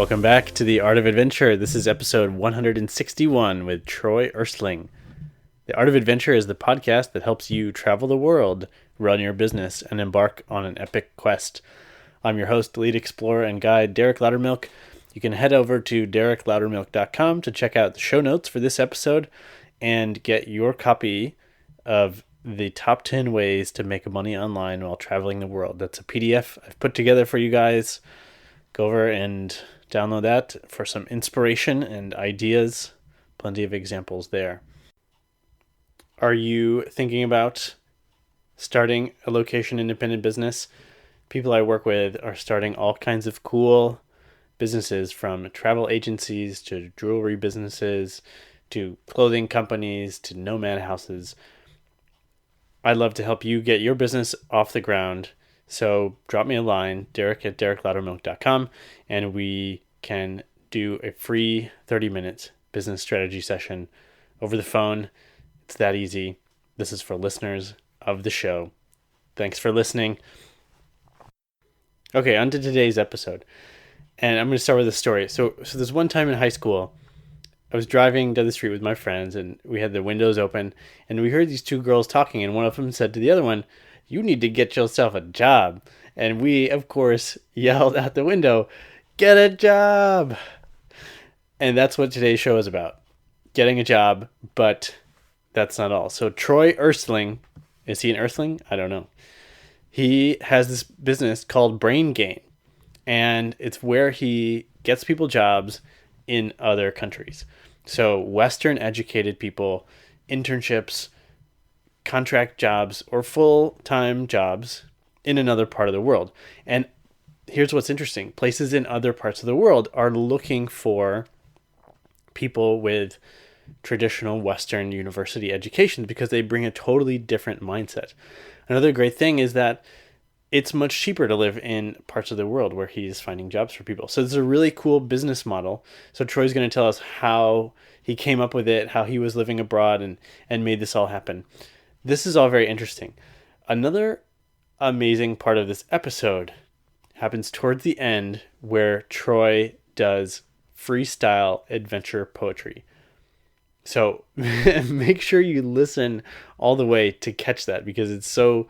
Welcome back to The Art of Adventure. This is episode 161 with Troy Erstling. The Art of Adventure is the podcast that helps you travel the world, run your business, and embark on an epic quest. I'm your host, lead explorer, and guide, Derek Loudermilk. You can head over to derekloudermilk.com to check out the show notes for this episode and get your copy of the top 10 ways to make money online while traveling the world. That's a PDF I've put together for you guys. Go over and download that for some inspiration and ideas. Plenty of examples there. Are you thinking about starting a location independent business? People I work with are starting all kinds of cool businesses, from travel agencies to jewelry businesses to clothing companies to nomad houses. I'd love to help you get your business off the ground. So drop me a line, derek@derekloudermilk.com, and we can do a free 30-minute business strategy session over the phone. It's that easy. This is for listeners of the show. Thanks for listening. Okay, on to today's episode. And I'm going to start with a story. So there's one time in high school, I was driving down the street with my friends, and we had the windows open, and we heard these two girls talking, and one of them said to the other one, "You need to get yourself a job." And we, of course, yelled out the window, "Get a job!" And that's what today's show is about. Getting a job, but that's not all. So Troy Erstling, is he an Erstling? I don't know. He has this business called BrainGain, and it's where he gets people jobs in other countries. So Western educated people, internships, contract jobs, or full-time jobs in another part of the world. And here's what's interesting. Places in other parts of the world are looking for people with traditional Western university educations because they bring a totally different mindset. Another great thing is that it's much cheaper to live in parts of the world where he's finding jobs for people. So this is a really cool business model. So Troy's going to tell us how he came up with it, how he was living abroad and made this all happen. This is all very interesting. Another amazing part of this episode happens towards the end, where Troy does freestyle adventure poetry. So make sure you listen all the way to catch that, because it's so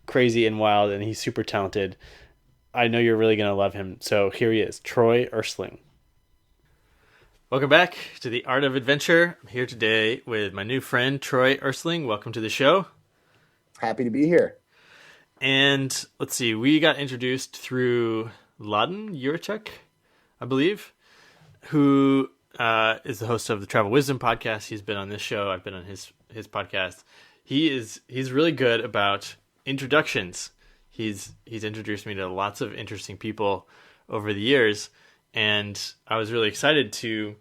crazy and wild, and he's super talented. I know you're really going to love him. So here he is, Troy Erstling. Welcome back to The Art of Adventure. I'm here today with my new friend, Troy Erstling. Welcome to the show. Happy to be here. And let's see, we got introduced through Laden Juracek, I believe, who is the host of the Travel Wisdom podcast. He's been on this show. I've been on his podcast. He's really good about introductions. He's introduced me to lots of interesting people over the years, and I was really excited to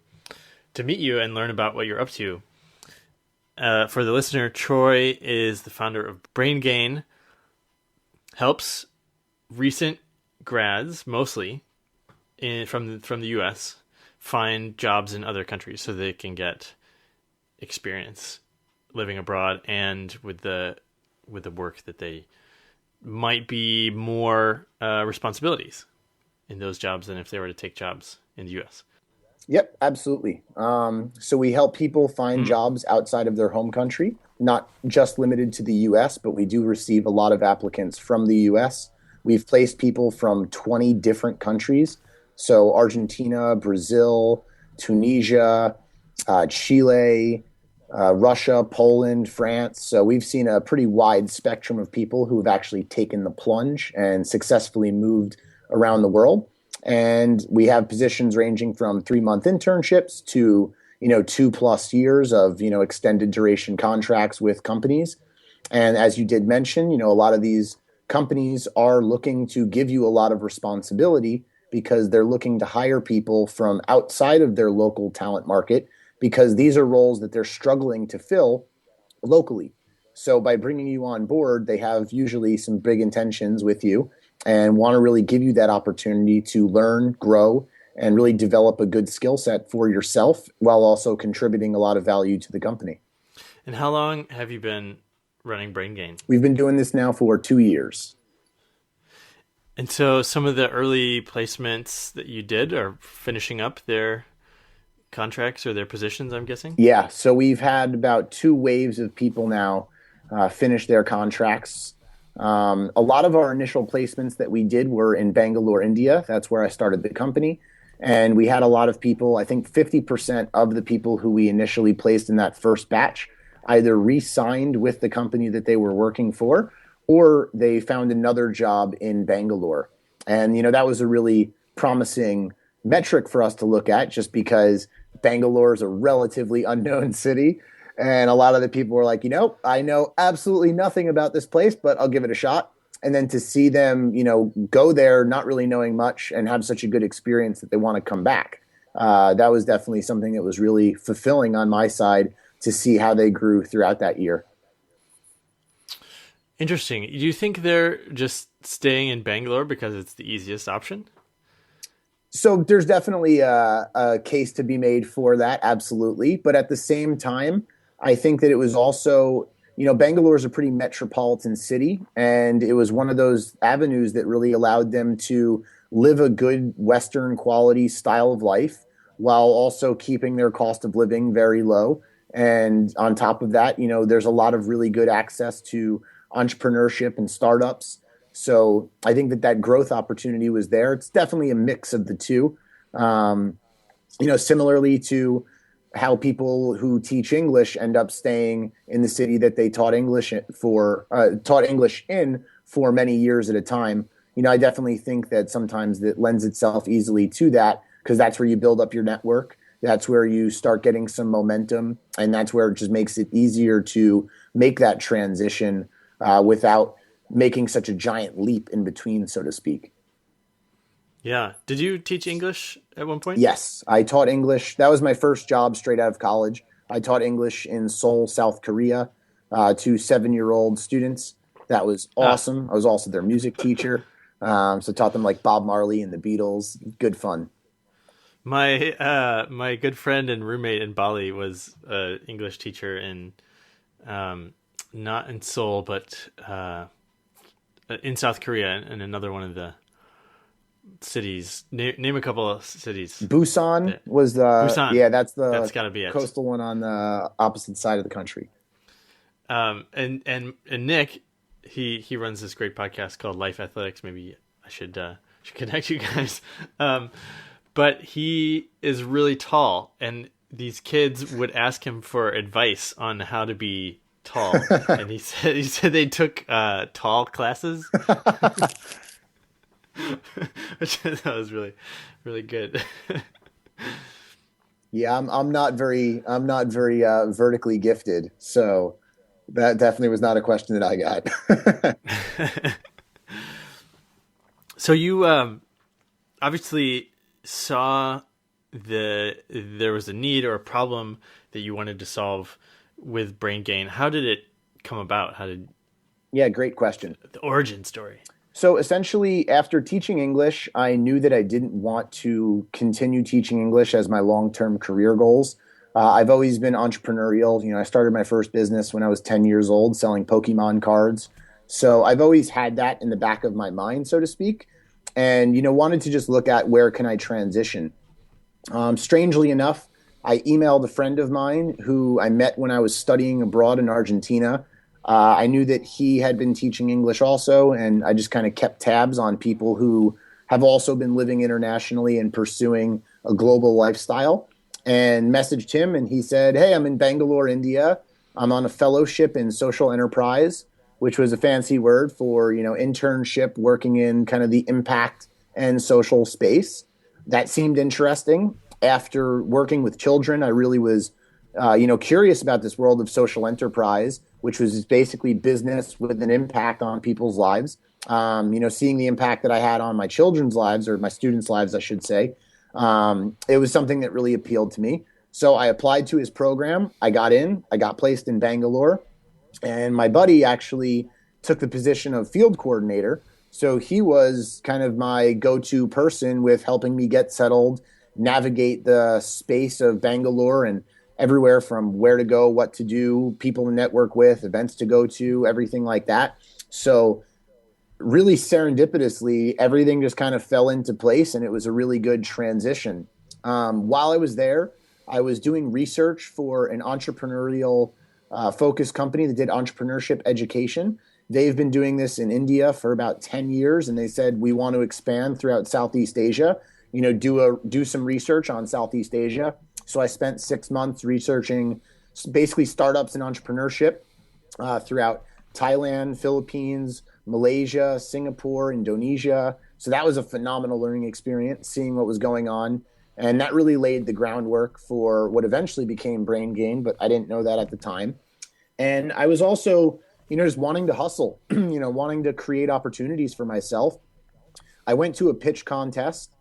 meet you and learn about what you're up to. For the listener, Troy is the founder of BrainGain, helps recent grads, mostly from the U.S., find jobs in other countries so they can get experience living abroad and with the work that they might be more responsibilities in those jobs than if they were to take jobs in the U.S. Yep, absolutely. So we help people find jobs outside of their home country, not just limited to the U.S., but we do receive a lot of applicants from the U.S. We've placed people from 20 different countries. So Argentina, Brazil, Tunisia, Chile, Russia, Poland, France. So we've seen a pretty wide spectrum of people who have actually taken the plunge and successfully moved around the world. And we have positions ranging from 3-month internships to, 2+ years of, extended duration contracts with companies. And as you did mention, a lot of these companies are looking to give you a lot of responsibility because they're looking to hire people from outside of their local talent market, because these are roles that they're struggling to fill locally. So by bringing you on board, they have usually some big intentions with you and want to really give you that opportunity to learn, grow, and really develop a good skill set for yourself while also contributing a lot of value to the company. And how long have you been running BrainGain? We've been doing this now for 2 years. And so some of the early placements that you did are finishing up their contracts or their positions, I'm guessing. Yeah, so we've had about two waves of people now finish their contracts. A lot of our initial placements that we did were in Bangalore, India. That's where I started the company. And we had a lot of people, I think 50% of the people who we initially placed in that first batch either re signed with the company that they were working for or they found another job in Bangalore. And, that was a really promising metric for us to look at just because Bangalore is a relatively unknown city. And a lot of the people were like, I know absolutely nothing about this place, but I'll give it a shot. And then to see them, go there not really knowing much and have such a good experience that they want to come back. That was definitely something that was really fulfilling on my side to see how they grew throughout that year. Interesting. Do you think they're just staying in Bangalore because it's the easiest option? So there's definitely a case to be made for that, absolutely. But at the same time, I think that it was also, Bangalore is a pretty metropolitan city, and it was one of those avenues that really allowed them to live a good Western quality style of life while also keeping their cost of living very low. And on top of that, there's a lot of really good access to entrepreneurship and startups. So I think that growth opportunity was there. It's definitely a mix of the two. Um, Similarly to how people who teach English end up staying in the city that they taught English in for many years at a time. I definitely think that sometimes that lends itself easily to that because that's where you build up your network. That's where you start getting some momentum, and that's where it just makes it easier to make that transition without making such a giant leap in between, so to speak. Yeah. Did you teach English at one point? Yes, I taught English. That was my first job straight out of college. I taught English in Seoul, South Korea, to 7-year-old students. That was Ah, awesome. I was also their music teacher. So taught them like Bob Marley and the Beatles. Good fun. my good friend and roommate in Bali was a English teacher in um, not in Seoul, but in South Korea, in another one of the cities. Name a couple of cities. Busan That, was Busan. yeah, that's That's the got to be it. coastal one on the opposite side of the country. And Nick, he runs this great podcast called Life Athletics. Maybe I should connect you guys. Um, but he is really tall, and these kids would ask him for advice on how to be tall, and he said they took tall classes, which I thought was really really good. Yeah, I'm not very vertically gifted, so that definitely was not a question that I got. So you obviously saw there was a need or a problem that you wanted to solve with BrainGain. How did it come about? How did Yeah, great question. the origin story? So essentially, after teaching English, I knew that I didn't want to continue teaching English as my long-term career goals. I've always been entrepreneurial. I started my first business when I was 10 years old, selling Pokemon cards. So I've always had that in the back of my mind, so to speak, and wanted to just look at where can I transition. Strangely enough, I emailed a friend of mine who I met when I was studying abroad in Argentina. I knew that he had been teaching English also, and I just kind of kept tabs on people who have also been living internationally and pursuing a global lifestyle. And messaged him, and he said, "Hey, I'm in Bangalore, India. I'm on a fellowship in social enterprise, which was a fancy word for internship, working in kind of the impact and social space." That seemed interesting. After working with children, I really was, curious about this world of social enterprise, which was basically business with an impact on people's lives. Seeing the impact that I had on my children's lives or my students' lives, I should say, it was something that really appealed to me. So I applied to his program. I got in. I got placed in Bangalore, and my buddy actually took the position of field coordinator. So he was kind of my go-to person with helping me get settled, navigate the space of Bangalore and everywhere from where to go, what to do, people to network with, events to go to, everything like that. So really serendipitously, everything just kind of fell into place and it was a really good transition. While I was there, I was doing research for an entrepreneurial focused company that did entrepreneurship education. They've been doing this in India for about 10 years, and they said, we want to expand throughout Southeast Asia, do some research on Southeast Asia. So I spent 6 months researching basically startups and entrepreneurship throughout Thailand, Philippines, Malaysia, Singapore, Indonesia. So that was a phenomenal learning experience, seeing what was going on. And that really laid the groundwork for what eventually became BrainGain, but I didn't know that at the time. And I was also, just wanting to hustle, wanting to create opportunities for myself. I went to a pitch contest.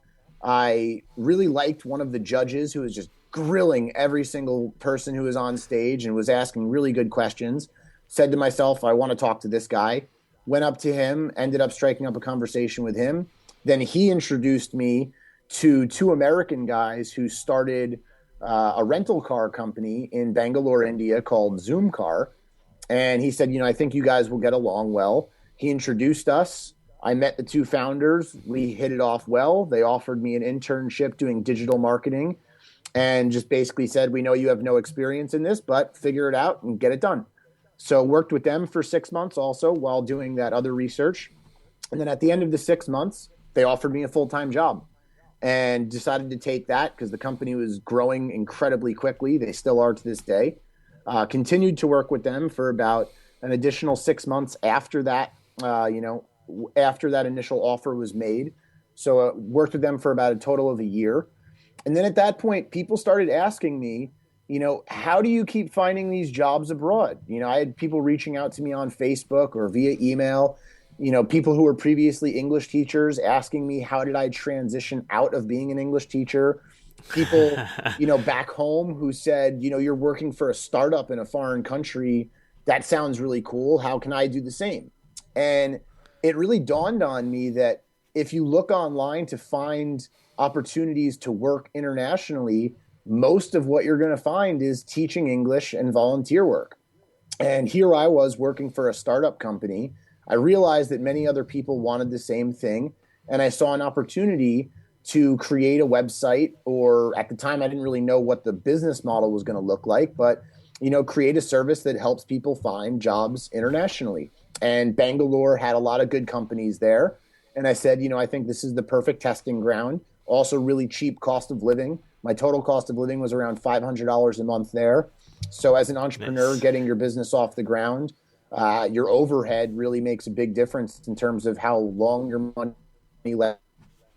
I really liked one of the judges who was just grilling every single person who was on stage and was asking really good questions. Said to myself, I want to talk to this guy. Went up to him, ended up striking up a conversation with him. Then he introduced me to two American guys who started a rental car company in Bangalore, India called Zoom Car. And he said, I think you guys will get along well. He introduced us. I met the two founders. We hit it off well. They offered me an internship doing digital marketing and just basically said, we know you have no experience in this, but figure it out and get it done. So worked with them for 6 months also while doing that other research. And then at the end of the 6 months, they offered me a full-time job and decided to take that because the company was growing incredibly quickly. They still are to this day. Continued to work with them for about an additional 6 months after that, after that initial offer was made. So worked with them for about a total of a year. And then at that point, people started asking me, how do you keep finding these jobs abroad? I had people reaching out to me on Facebook or via email, people who were previously English teachers asking me, how did I transition out of being an English teacher? People, back home who said, you're working for a startup in a foreign country. That sounds really cool. How can I do the same? And it really dawned on me that if you look online to find opportunities to work internationally, most of what you're going to find is teaching English and volunteer work. And here I was working for a startup company. I realized that many other people wanted the same thing. And I saw an opportunity to create a website, or at the time, I didn't really know what the business model was going to look like, but, create a service that helps people find jobs internationally. And Bangalore had a lot of good companies there. And I said, I think this is the perfect testing ground. Also really cheap cost of living. My total cost of living was around $500 a month there. So as an entrepreneur, getting your business off the ground, your overhead really makes a big difference in terms of how long your money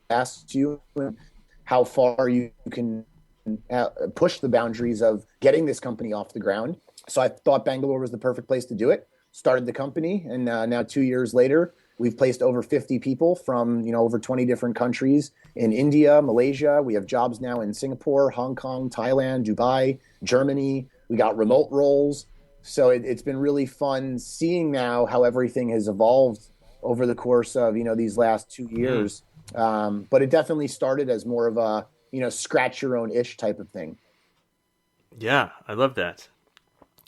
lasts you and how far you can push the boundaries of getting this company off the ground. So I thought Bangalore was the perfect place to do it. Started the company, and now 2 years later, we've placed over 50 people from over 20 different countries in India, Malaysia. We have jobs now in Singapore, Hong Kong, Thailand, Dubai, Germany. We got remote roles. So it's been really fun seeing now how everything has evolved over the course of these last 2 years. But it definitely started as more of a scratch your own ish type of thing. Yeah, I love that.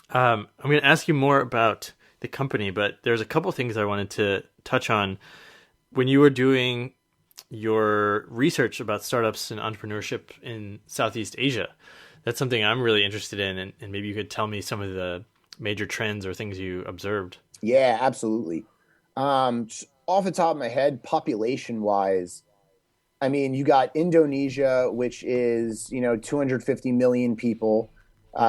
I'm going to ask you more about the company, but there's a couple things I wanted to touch on. When you were doing your research about startups and entrepreneurship in Southeast Asia, that's something I'm really interested in, and maybe you could tell me some of the major trends or things you observed. Yeah, absolutely. Off the top of my head, population wise, I mean, you got Indonesia, which is 250 million people.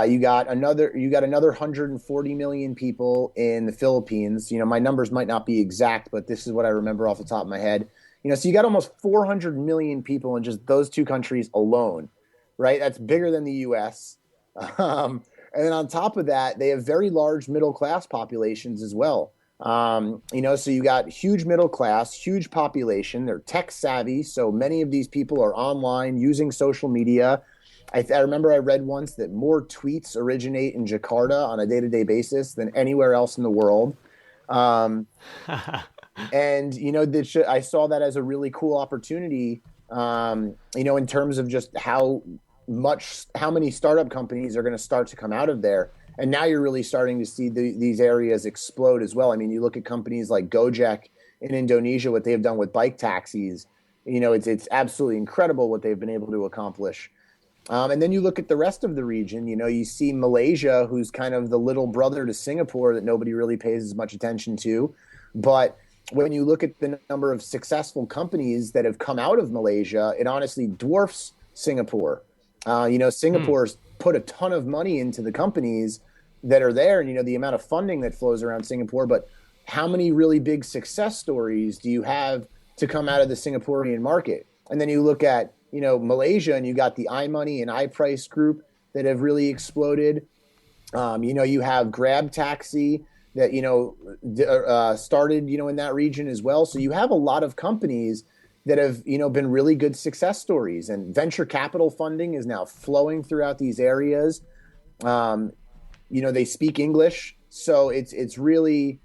You got another 140 million people in the Philippines. My numbers might not be exact, but this is what I remember off the top of my head. So you got almost 400 million people in just those two countries alone, right? That's bigger than the U.S. And then on top of that, they have very large middle class populations as well. So you got huge middle class, huge population. They're tech savvy, so many of these people are online using social media. I remember I read once that more tweets originate in Jakarta on a day-to-day basis than anywhere else in the world. And, I saw that as a really cool opportunity, in terms of just how many startup companies are going to start to come out of there. And now you're really starting to see these areas explode as well. I mean, you look at companies like Gojek in Indonesia, what they have done with bike taxis. It's absolutely incredible what they've been able to accomplish. And then you look at the rest of the region, you see Malaysia, who's kind of the little brother to Singapore that nobody really pays as much attention to. But when you look at the number of successful companies that have come out of Malaysia, it honestly dwarfs Singapore. Hmm. Singapore's put a ton of money into the companies that are there, and the amount of funding that flows around Singapore. But how many really big success stories do you have to come out of the Singaporean market? And then you look at Malaysia, and you got the iMoney and iPrice group that have really exploded. You have Grab Taxi that started in that region as well. So you have a lot of companies that have been really good success stories, and venture capital funding is now flowing throughout these areas. Um, they speak English, so it's a really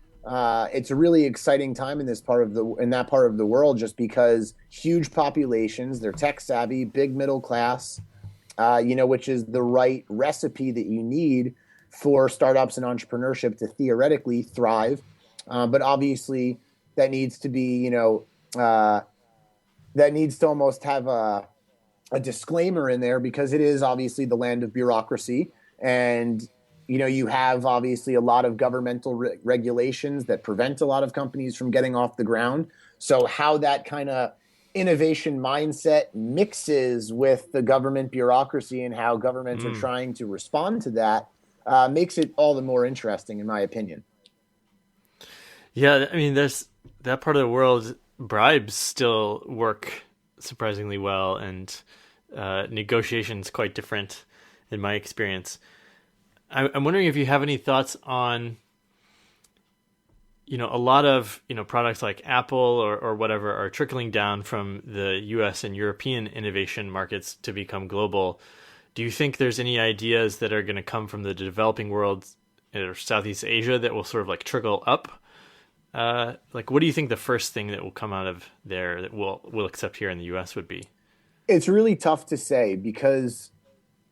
exciting time in that part of the world, just because huge populations, they're tech savvy, big middle class, which is the right recipe that you need for startups and entrepreneurship to theoretically thrive. But obviously, that needs to be, that needs to almost have a disclaimer in there, because it is obviously the land of bureaucracy. And you have obviously a lot of governmental regulations that prevent a lot of companies from getting off the ground. So how that kind of innovation mindset mixes with the government bureaucracy and how governments are Mm. trying to respond to that makes it all the more interesting, in my opinion. Yeah, I mean, there's that part of the world. Bribes still work surprisingly well, and negotiations quite different in my experience. I'm wondering if you have any thoughts on, a lot of products like Apple or whatever are trickling down from the U.S. and European innovation markets to become global. Do you think there's any ideas that are going to come from the developing world or Southeast Asia that will sort of like trickle up? Like, what do you think the first thing that will come out of there that we'll accept here in the U.S. would be? It's really tough to say, because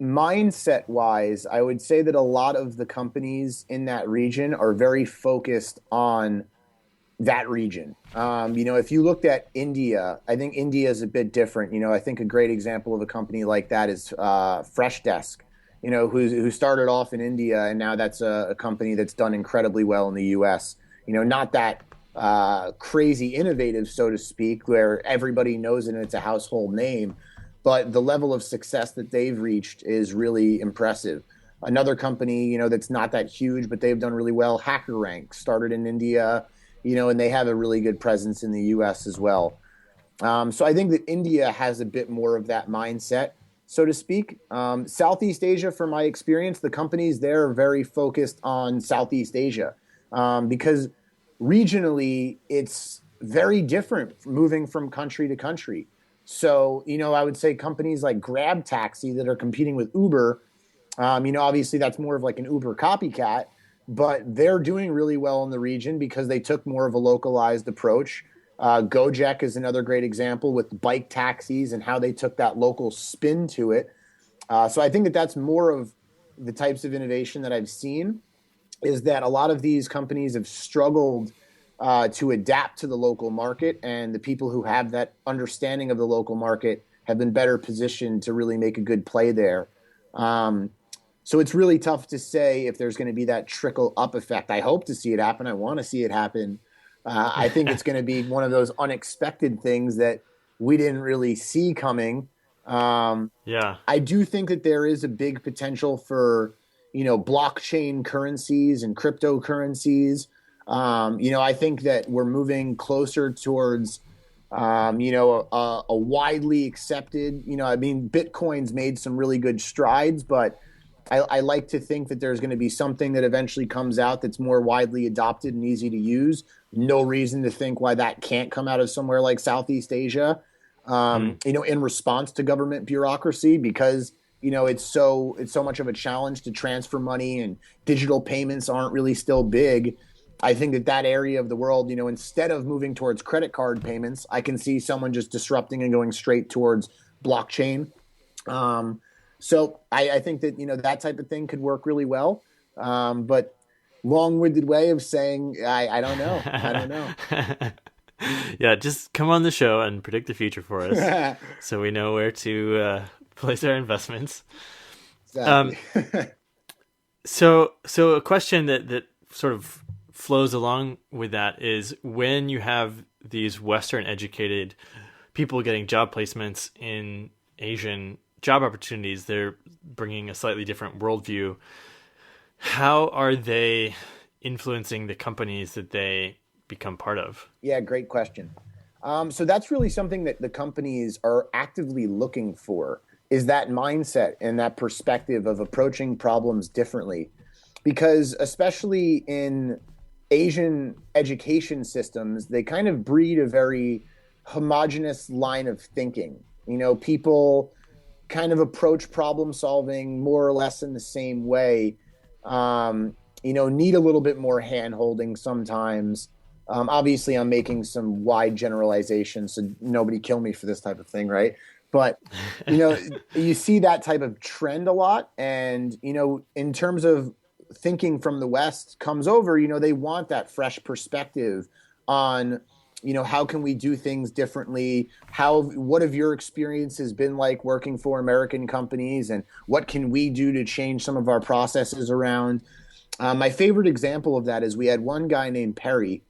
mindset wise, I would say that a lot of the companies in that region are very focused on that region. If you looked at India, I think India is a bit different. I think a great example of a company like that is Fresh Desk, who started off in India, and now that's a company that's done incredibly well in the US. Not that crazy innovative, so to speak, where everybody knows it and it's a household name, but the level of success that they've reached is really impressive. Another company, that's not that huge, but they've done really well, HackerRank, started in India, and they have a really good presence in the US as well. So I think that India has a bit more of that mindset, so to speak. Southeast Asia, from my experience, the companies there are very focused on Southeast Asia, because regionally it's very different moving from country to country. So, I would say companies like Grab Taxi that are competing with Uber, obviously that's more of like an Uber copycat, but they're doing really well in the region because they took more of a localized approach. Gojek is another great example with bike taxis and how they took that local spin to it. So I think that that's more of the types of innovation that I've seen, is that a lot of these companies have struggled to adapt to the local market, and the people who have that understanding of the local market have been better positioned to really make a good play there. Um, so it's really tough to say if there's going to be that trickle up effect. I hope to see it happen. I want to see it happen. I think it's going to be one of those unexpected things that we didn't really see coming. Um, Yeah. I do think that there is a big potential for, blockchain currencies and cryptocurrencies. I think that we're moving closer towards, a widely accepted, I mean, Bitcoin's made some really good strides, but I like to think that there's going to be something that eventually comes out that's more widely adopted and easy to use. No reason to think why that can't come out of somewhere like Southeast Asia, Mm. in response to government bureaucracy, because it's so much of a challenge to transfer money, and digital payments aren't really still big. I think that that area of the world, instead of moving towards credit card payments, I can see someone just disrupting and going straight towards blockchain. Um, so I think that that type of thing could work really well. But long-winded way of saying I don't know. I don't know. Yeah, just come on the show and predict the future for us, so we know where to place our investments. Um, Exactly. so a question that sort of flows along with that is when you have these Western educated people getting job placements in Asian job opportunities, they're bringing a slightly different worldview. How are they influencing the companies that they become part of? Yeah, great question. So that's really something that the companies are actively looking for is that mindset and that perspective of approaching problems differently. Because especially in Asian education systems, they kind of breed a very homogenous line of thinking. People kind of approach problem solving more or less in the same way. Need a little bit more hand holding sometimes. Obviously, I'm making some wide generalizations, so nobody kill me for this type of thing, right? But you know, you see that type of trend a lot, and in terms of thinking from the West comes over, they want that fresh perspective on how can we do things differently, what have your experiences been like working for American companies, and what can we do to change some of our processes around. My favorite example of that is we had one guy named Perry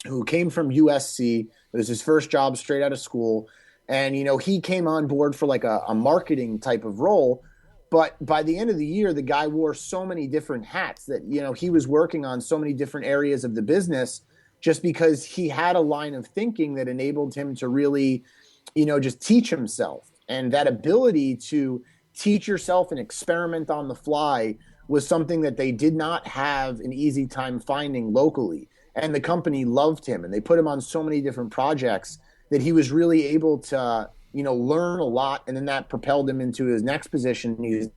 who came from USC. It was his first job straight out of school. And, he came on board for like a marketing type of role. But by the end of the year, the guy wore so many different hats that, he was working on so many different areas of the business just because he had a line of thinking that enabled him to really, just teach himself. And that ability to teach yourself and experiment on the fly was something that they did not have an easy time finding locally. And the company loved him and they put him on so many different projects that he was really able to, learn a lot. And then that propelled him into his next position. He's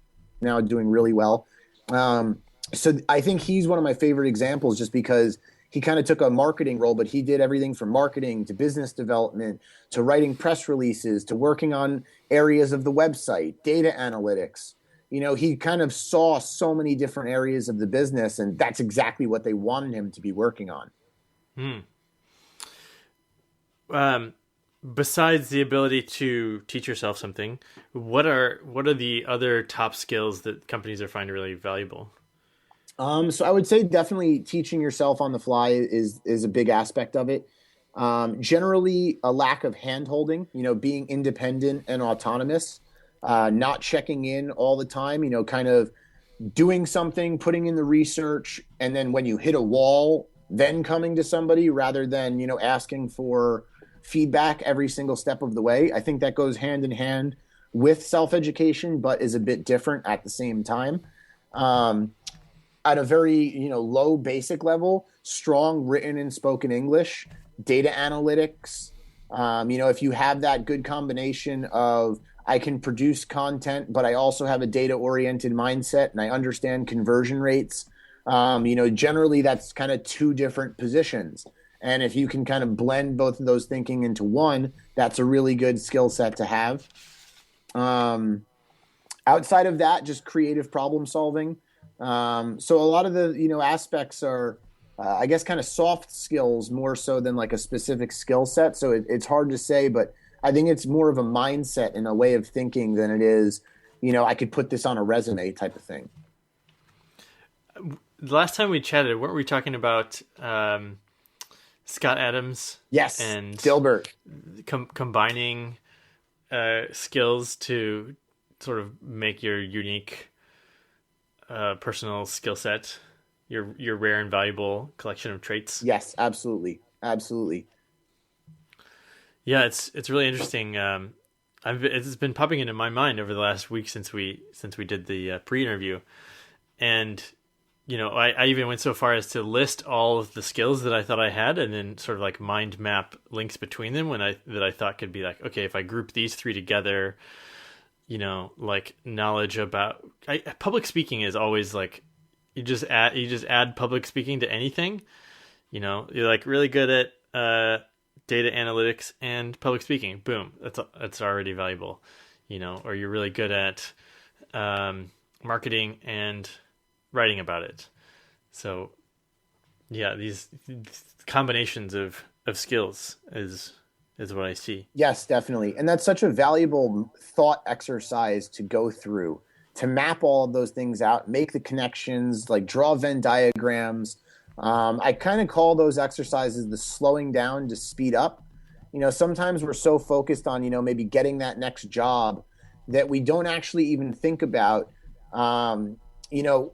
now doing really well. So I think he's one of my favorite examples just because he kind of took a marketing role, but he did everything from marketing to business development to writing press releases to working on areas of the website, data analytics. He kind of saw so many different areas of the business, and that's exactly what they wanted him to be working on. Hmm. Um, Besides the ability to teach yourself something, what are the other top skills that companies are finding really valuable? So I would say definitely teaching yourself on the fly is a big aspect of it. Generally, a lack of hand holding, being independent and autonomous, not checking in all the time, kind of doing something, putting in the research, and then when you hit a wall, then coming to somebody rather than, asking for feedback every single step of the way. I think that goes hand in hand with self education, but is a bit different at the same time. Um, at a very low basic level, strong written and spoken English, data analytics. If you have that good combination of I can produce content, but I also have a data oriented mindset and I understand conversion rates. Generally that's kind of two different positions. And if you can kind of blend both of those thinking into one, that's a really good skill set to have. Um, Outside of that, just creative problem solving. So a lot of the aspects are, I guess, kind of soft skills more so than like a specific skill set. So it's hard to say, but I think it's more of a mindset and a way of thinking than it is, I could put this on a resume type of thing. The last time we chatted, weren't we talking about Scott Adams Yes, and Dilbert. combining skills to sort of make your unique personal skill set, your rare and valuable collection of traits? Yes, absolutely, absolutely. Yeah, it's really interesting. It's been popping into my mind over the last week since we did the pre-interview, and I even went so far as to list all of the skills that I thought I had, and then sort of like mind map links between them that I thought could be like, okay, if I group these three together, like knowledge about public speaking is always like you just add public speaking to anything. You're like really good at data analytics and public speaking. Boom, that's already valuable. Or you're really good at marketing and writing about it. So yeah, these combinations of of skills is what I see. Yes, definitely. And that's such a valuable thought exercise to go through, to map all of those things out, make the connections, like draw Venn diagrams. I kind of call those exercises the slowing down to speed up. Sometimes we're so focused on, maybe getting that next job that we don't actually even think about, um, you know,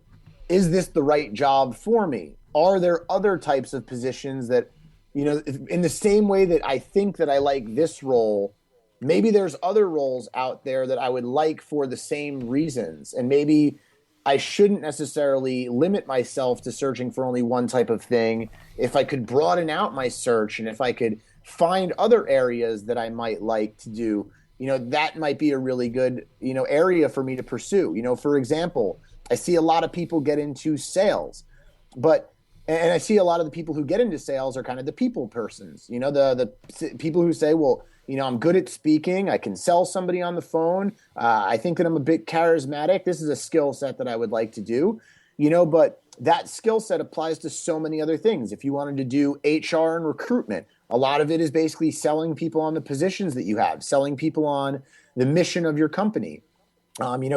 is this the right job for me? Are there other types of positions that, in the same way that I think that I like this role, maybe there's other roles out there that I would like for the same reasons. And maybe I shouldn't necessarily limit myself to searching for only one type of thing. If I could broaden out my search and if I could find other areas that I might like to do, that might be a really good, area for me to pursue. For example, I see a lot of people get into sales, but and I see a lot of the people who get into sales are kind of the people persons, the people who say, well, I'm good at speaking. I can sell somebody on the phone. I think that I'm a bit charismatic. This is a skill set that I would like to do, but that skill set applies to so many other things. If you wanted to do HR and recruitment, a lot of it is basically selling people on the positions that you have, selling people on the mission of your company,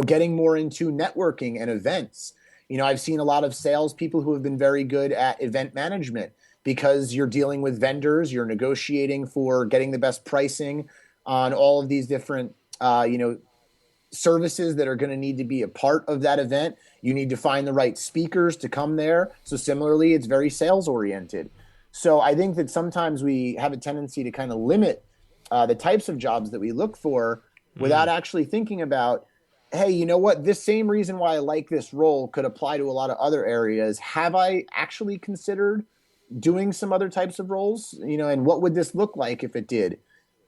getting more into networking and events. I've seen a lot of salespeople who have been very good at event management because you're dealing with vendors, you're negotiating for getting the best pricing on all of these different, services that are going to need to be a part of that event. You need to find the right speakers to come there. So similarly, it's very sales oriented. So I think that sometimes we have a tendency to kind of limit the types of jobs that we look for without actually thinking about, hey, you know what? This same reason why I like this role could apply to a lot of other areas. Have I actually considered doing some other types of roles? And what would this look like if it did?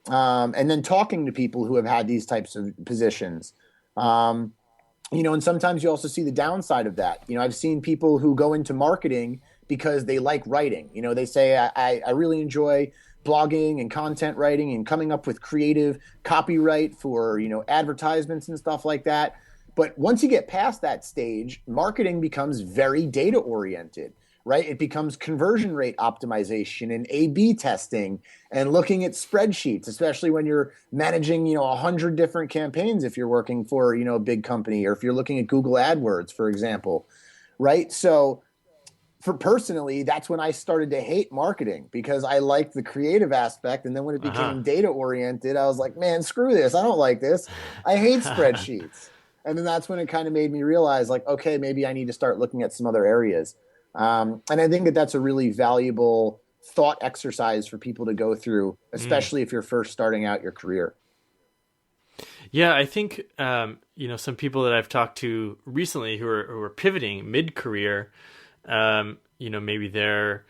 And then talking to people who have had these types of positions. And sometimes you also see the downside of that. I've seen people who go into marketing because they like writing. They say, I really enjoy blogging and content writing and coming up with creative copyright for, advertisements and stuff like that. But once you get past that stage, marketing becomes very data oriented, right? It becomes conversion rate optimization and A/B testing and looking at spreadsheets, especially when you're managing, 100 different campaigns if you're working for, a big company, or if you're looking at Google AdWords, for example, right? So for personally, that's when I started to hate marketing because I liked the creative aspect. And then when it became data oriented, I was like, man, screw this. I don't like this. I hate spreadsheets. And then that's when it kind of made me realize, like, okay, maybe I need to start looking at some other areas. And I think that that's a really valuable thought exercise for people to go through, especially if you're first starting out your career. Yeah, I think some people that I've talked to recently who are pivoting mid-career, maybe their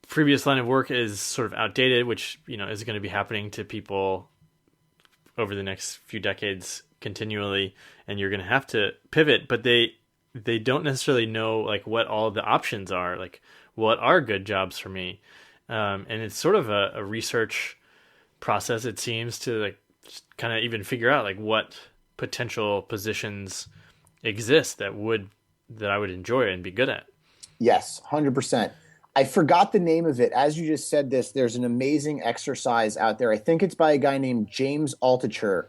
previous line of work is sort of outdated, which is going to be happening to people over the next few decades continually, and you're going to have to pivot, but they don't necessarily know like what all the options are, like what are good jobs for me. And it's sort of a research process, it seems, to like kind of even figure out like what potential positions exist that I would enjoy and be good at. Yes, 100%. I forgot the name of it. As you just said this, there's an amazing exercise out there. I think it's by a guy named James Altucher.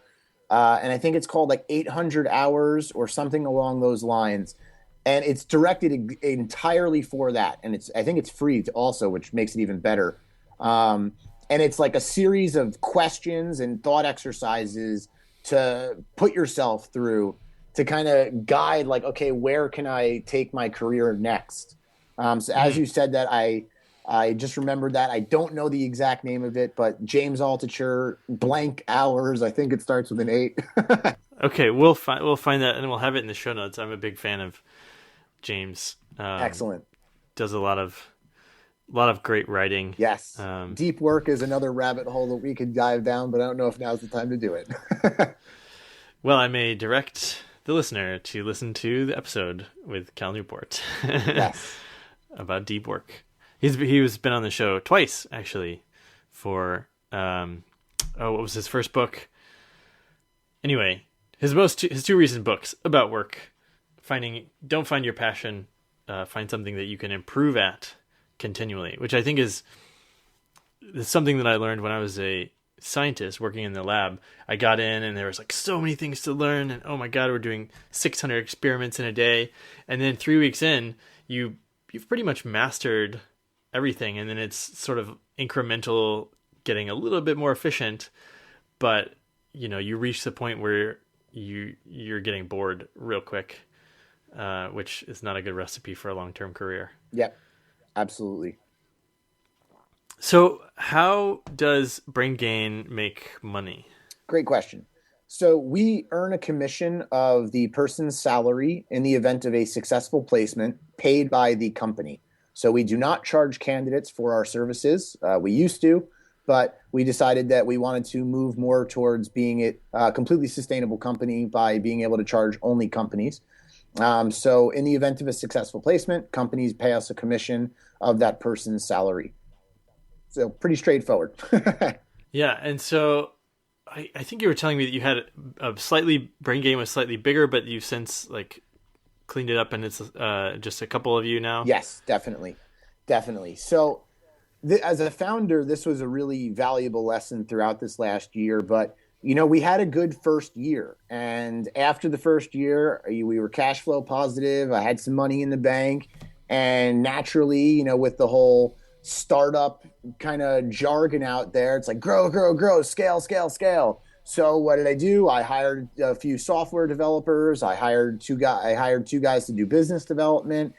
And I think it's called like 800 hours or something along those lines. And it's directed entirely for that. And I think it's free also, which makes it even better. And it's like a series of questions and thought exercises to put yourself through to kind of guide like, okay, where can I take my career next? So as you said that, I just remembered that. I don't know the exact name of it, but James Altucher, blank hours. I think it starts with an 8. Okay, we'll find that and we'll have it in the show notes. I'm a big fan of James. Excellent. Does a lot of great writing. Yes. Deep work is another rabbit hole that we could dive down, but I don't know if now's the time to do it. Well, I may direct the listener to listen to the episode with Cal Newport. Yes. About deep work. He's been on the show twice actually for what was his first book? Anyway, his two recent books about work. Don't find your passion, find something that you can improve at continually, which I think is something that I learned when I was a scientist working in the lab. I got in and there was like so many things to learn, and oh my god, we're doing 600 experiments in a day, and then 3 weeks in, you've pretty much mastered everything, and then it's sort of incremental, getting a little bit more efficient, but you reach the point where you're getting bored real quick, which is not a good recipe for a long-term career. Yep, absolutely. So, how does BrainGain make money? Great question. So we earn a commission of the person's salary in the event of a successful placement paid by the company. So we do not charge candidates for our services. We used to, but we decided that we wanted to move more towards being a completely sustainable company by being able to charge only companies. So in the event of a successful placement, companies pay us a commission of that person's salary. So pretty straightforward. Yeah, and so I think you were telling me that you had a slightly BrainGain was slightly bigger, but you've since like cleaned it up, and it's just a couple of you now. Yes, definitely, definitely. So as a founder, this was a really valuable lesson throughout this last year. But we had a good first year, and after the first year, we were cash flow positive. I had some money in the bank, and naturally, with the whole startup kind of jargon out there, it's like grow, grow, grow, scale, scale, scale. So what did I do? I hired a few software developers. I hired two guys to do business development,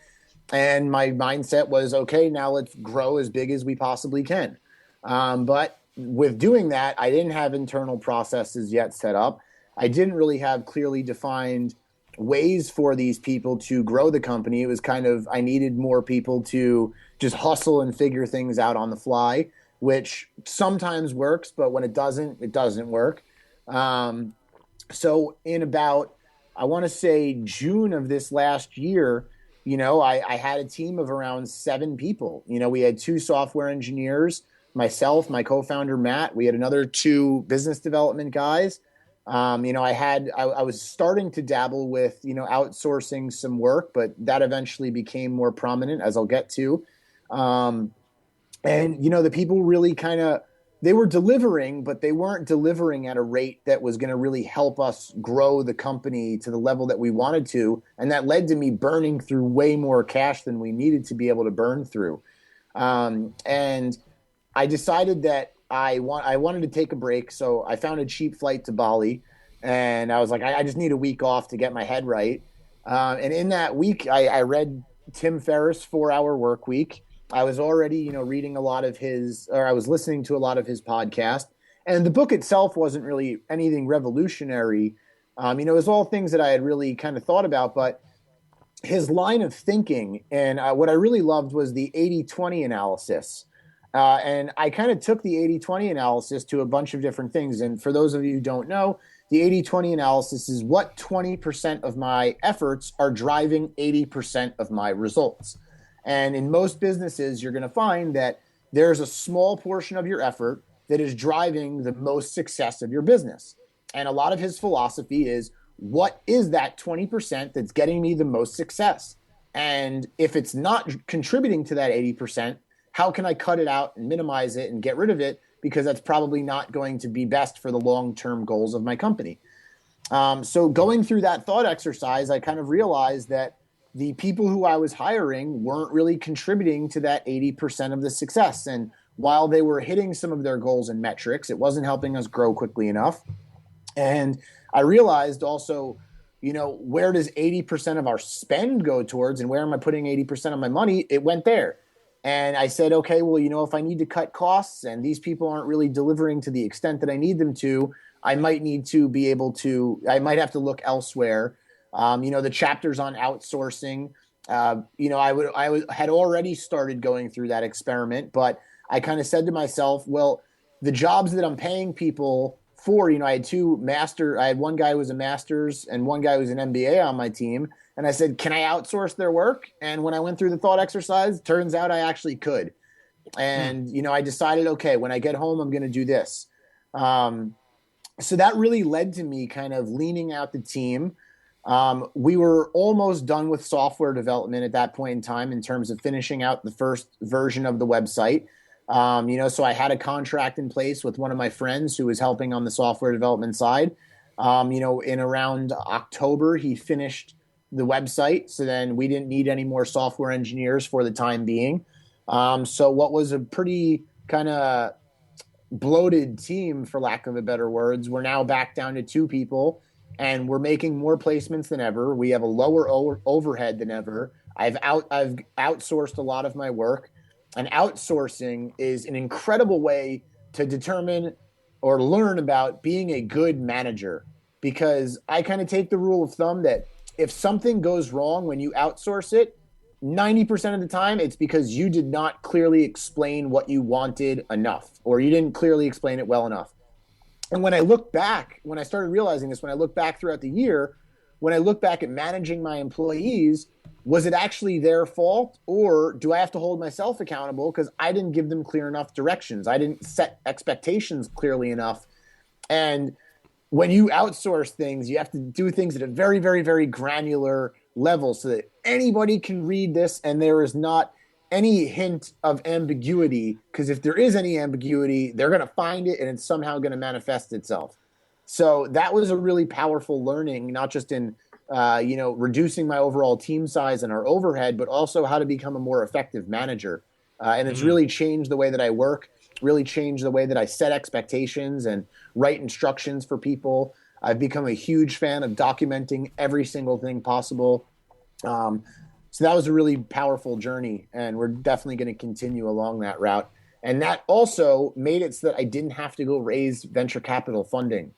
and my mindset was, okay, now let's grow as big as we possibly can. But with doing that, I didn't have internal processes yet set up. I didn't really have clearly defined ways for these people to grow the company. It was kind of, I needed more people to just hustle and figure things out on the fly, which sometimes works, but when it doesn't work. So in about, I want to say June of this last year, I had a team of around 7 people. We had 2 software engineers, myself, my co-founder, Matt. We had another 2 business development guys. I was starting to dabble with, outsourcing some work, but that eventually became more prominent, as I'll get to. And the people really they were delivering, but they weren't delivering at a rate that was going to really help us grow the company to the level that we wanted to. And that led to me burning through way more cash than we needed to be able to burn through. And I decided that I wanted to take a break. So I found a cheap flight to Bali, and I was like, I just need a week off to get my head right. And in that week, I read Tim Ferriss' 4-Hour Work Week. I was already, reading a lot of I was listening to a lot of his podcast, and the book itself wasn't really anything revolutionary. It was all things that I had really kind of thought about, but his line of thinking and what I really loved was the 80-20 analysis. And I kind of took the 80-20 analysis to a bunch of different things. And for those of you who don't know, the 80-20 analysis is what 20% of my efforts are driving 80% of my results. And in most businesses, you're going to find that there's a small portion of your effort that is driving the most success of your business. And a lot of his philosophy is, what is that 20% that's getting me the most success? And if it's not contributing to that 80%, how can I cut it out and minimize it and get rid of it? Because that's probably not going to be best for the long-term goals of my company. So going through that thought exercise, I kind of realized that the people who I was hiring weren't really contributing to that 80% of the success. And while they were hitting some of their goals and metrics, it wasn't helping us grow quickly enough. And I realized also, where does 80% of our spend go towards, and where am I putting 80% of my money? It went there. And I said, okay, well, if I need to cut costs and these people aren't really delivering to the extent that I need them to, I might have to look elsewhere. The chapters on outsourcing, I had already started going through that experiment, but I kind of said to myself, well, the jobs that I'm paying people for, I had one guy who was a master's and one guy who was an MBA on my team. And I said, can I outsource their work? And when I went through the thought exercise, turns out I actually could. And, I decided, okay, when I get home, I'm going to do this. So that really led to me kind of leaning out the team. We were almost done with software development at that point in time in terms of finishing out the first version of the website. So I had a contract in place with one of my friends who was helping on the software development side. In around October, he finished the website. So then we didn't need any more software engineers for the time being. So what was a pretty kind of bloated team, for lack of a better words, we're now back down to two people, and we're making more placements than ever. We have a lower overhead than ever. I've outsourced a lot of my work, and outsourcing is an incredible way to determine or learn about being a good manager, because I kind of take the rule of thumb that if something goes wrong when you outsource it, 90% of the time it's because you did not clearly explain what you wanted enough, or you didn't clearly explain it well enough. And when I look back, when I started realizing this, when I look back throughout the year, when I look back at managing my employees, was it actually their fault, or do I have to hold myself accountable because I didn't give them clear enough directions? I didn't set expectations clearly enough. And when you outsource things, you have to do things at a very, very, very granular level so that anybody can read this and there is not any hint of ambiguity, because if there is any ambiguity, they're going to find it and it's somehow going to manifest itself. So that was a really powerful learning, not just in reducing my overall team size and our overhead, but also how to become a more effective manager. And it's really changed the way that I work, really changed the way that I set expectations and write instructions for people. I've become a huge fan of documenting every single thing possible. So that was a really powerful journey, and we're definitely going to continue along that route. And that also made it so that I didn't have to go raise venture capital funding,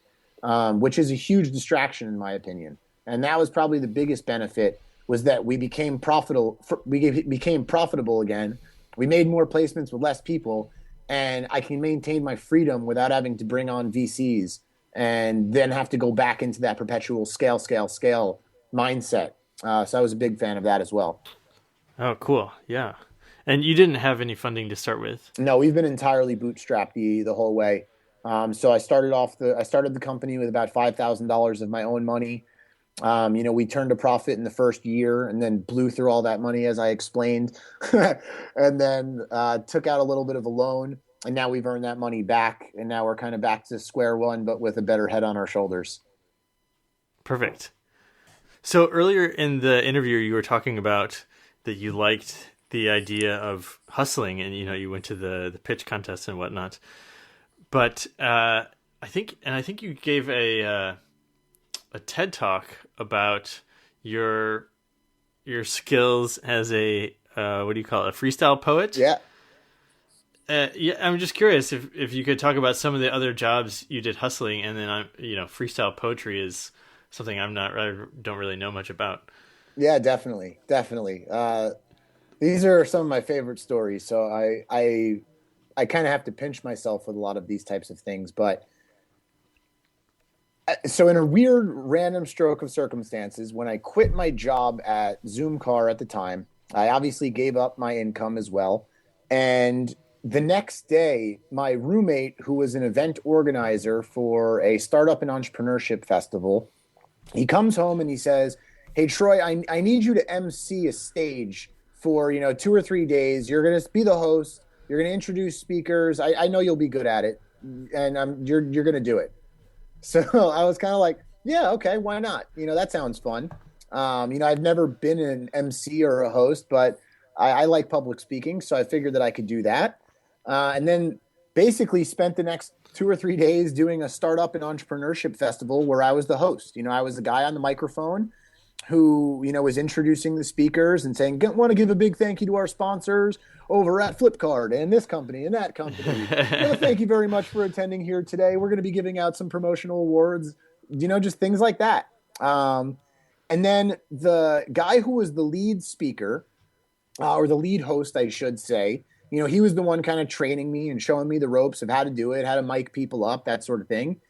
which is a huge distraction in my opinion. And that was probably the biggest benefit, was that we became profitable. We became profitable again. We made more placements with less people, and I can maintain my freedom without having to bring on VCs and then have to go back into that perpetual scale mindset. So I was a big fan of that as well. Oh, cool. Yeah. And you didn't have any funding to start with? No, we've been entirely bootstrapped the whole way. So I started the company with about $5,000 of my own money. We turned a profit in the first year and then blew through all that money, as I explained, and then took out a little bit of a loan. And now we've earned that money back. And now we're kind of back to square one, but with a better head on our shoulders. Perfect. So earlier in the interview, you were talking about that you liked the idea of hustling, and you went to the pitch contest and whatnot. But I think you gave a TED talk about your skills as a what do you call it, a freestyle poet? Yeah. Yeah, I'm just curious if you could talk about some of the other jobs you did hustling, and then freestyle poetry is something I don't really know much about. Yeah, definitely. These are some of my favorite stories. So I kind of have to pinch myself with a lot of these types of things. But so in a weird random stroke of circumstances, when I quit my job at Zoomcar at the time, I obviously gave up my income as well. And the next day, my roommate, who was an event organizer for a startup and entrepreneurship festival, he comes home and he says, "Hey, Troy, I need you to MC a stage for, 2 or 3 days. You're going to be the host. You're going to introduce speakers. I know you'll be good at it. And you're going to do it." So I was kind of like, yeah, okay, why not? That sounds fun. I've never been an MC or a host, but I like public speaking. So I figured that I could do that. And then basically spent the next 2 or 3 days doing a startup and entrepreneurship festival where I was the host. I was the guy on the microphone who, was introducing the speakers and saying, "Want to give a big thank you to our sponsors over at Flipkart and this company and that company. Thank you very much for attending here today. We're going to be giving out some promotional awards," just things like that. And then the guy who was the lead speaker, or the lead host, I should say, he was the one kind of training me and showing me the ropes of how to do it, how to mic people up, that sort of thing.